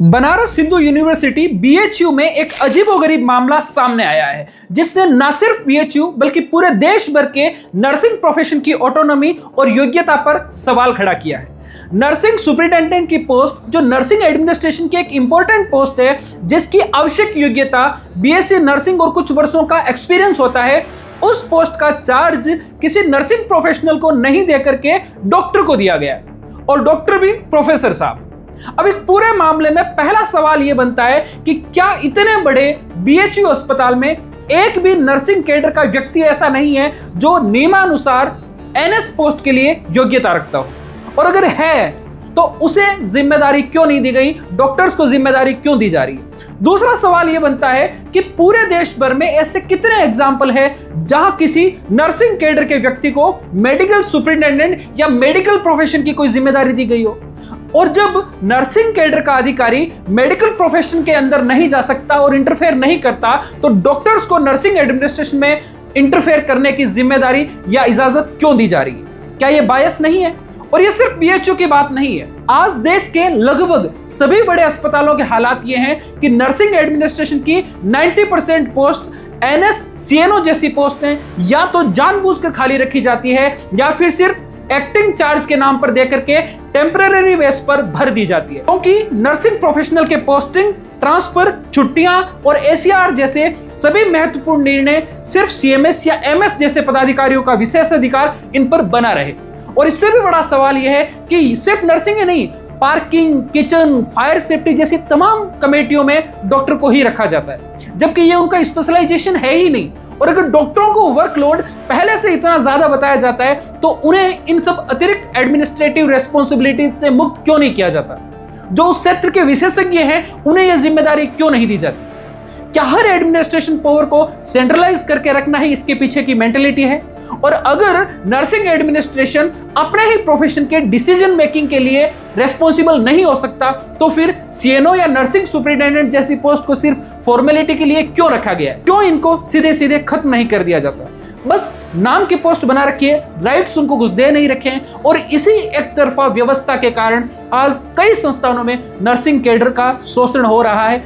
Banaras Hindu university BHU में एक अजीबोगरीब मामला सामने आया है, जिससे न सिर्फ बीएचयू बल्कि पूरे देश भर के नर्सिंग प्रोफेशन की ऑटोनॉमी और योग्यता पर सवाल खड़ा किया है। नर्सिंग सुपरिटेंडेंट की पोस्ट, जो नर्सिंग एडमिनिस्ट्रेशन की एक इंपॉर्टेंट पोस्ट है, जिसकी आवश्यक योग्यता बीएससी नर्सिंग और कुछ वर्षों का एक्सपीरियंस होता है, उस पोस्ट का चार्ज किसी नर्सिंग प्रोफेशनल को नहीं देकर के डॉक्टर को दिया गया, और डॉक्टर भी प्रोफेसर साहब। अब इस पूरे मामले में पहला सवाल यह बनता है कि क्या इतने बड़े बीएचयू अस्पताल में एक भी नर्सिंग कैडर का व्यक्ति ऐसा नहीं है जो नियमानुसार एनएस पोस्ट के लिए योग्यता रखता हो, और अगर है तो उसे जिम्मेदारी क्यों नहीं दी गई, डॉक्टर्स को जिम्मेदारी क्यों दी जा रही है। दूसरा सवाल यह बनता है कि पूरे देश भर में ऐसे कितने एग्जाम्पल है जहां किसी नर्सिंग कैडर के व्यक्ति को मेडिकल सुपरिटेंडेंट या मेडिकल प्रोफेशन की कोई जिम्मेदारी दी गई हो, और जब नर्सिंग कैडर का अधिकारी मेडिकल प्रोफेशन के अंदर नहीं जा सकता और इंटरफेयर नहीं करता, तो डॉक्टर्स को नर्सिंग एडमिनिस्ट्रेशन में इंटरफेयर करने की जिम्मेदारी या इजाजत क्यों दी जा रही है। क्या यह बायस नहीं है? और ये सिर्फ बीएचयू की बात नहीं है, आज देश के लगभग सभी बड़े अस्पतालों के हालात ये हैं कि नर्सिंग एडमिनिस्ट्रेशन की 90% पोस्ट एनएस सीएनओ जैसी पोस्ट हैं, या तो जानबूझकर खाली रखी जाती है या फिर सिर्फ एक्टिंग चार्ज के नाम पर देकर के टेम्परेरी बेस पर भर दी जाती है। क्योंकि नर्सिंग प्रोफेशनल के पोस्टिंग, ट्रांसफर, छुट्टियां और एसीआर जैसे सभी महत्वपूर्ण निर्णय सिर्फ सीएमएस या एमएस जैसे पदाधिकारियों का विशेष अधिकार इन पर बना रहे। और इससे भी बड़ा सवाल यह है कि सिर्फ नर्सिंग ही नहीं, पार्किंग, किचन, फायर सेफ्टी जैसी तमाम कमेटियों में डॉक्टर को ही रखा जाता है, जबकि ये उनका स्पेशलाइजेशन है ही नहीं। और अगर डॉक्टरों को वर्कलोड पहले से इतना ज्यादा बताया जाता है, तो उन्हें इन सब अतिरिक्त एडमिनिस्ट्रेटिव रेस्पॉन्सिबिलिटी से मुक्त क्यों नहीं किया जाता? जो उस क्षेत्र के विशेषज्ञ हैं, उन्हें यह जिम्मेदारी क्यों नहीं दी जाती? क्या हर एडमिनिस्ट्रेशन पावर को सेंट्रलाइज करके रखना ही इसके पीछे की मेंटेलिटी है? और अगर नर्सिंग एडमिनिस्ट्रेशन अपने ही प्रोफेशन के डिसीजन मेकिंग के लिए रेस्पॉन्सिबल नहीं हो सकता, तो फिर सीएनओ या नर्सिंग सुपरिटेंडेंट जैसी पोस्ट को सिर्फ फॉर्मेलिटी के लिए क्यों रखा गया? क्यों इनको सीधे सीधे खत्म नहीं कर दिया जाता? बस नाम की पोस्ट बना रखिए, राइट्स उनको कुछ दे नहीं रखे हैं, और इसी एक तरफा व्यवस्था के कारण आज कई संस्थानों में नर्सिंग कैडर का शोषण हो रहा है।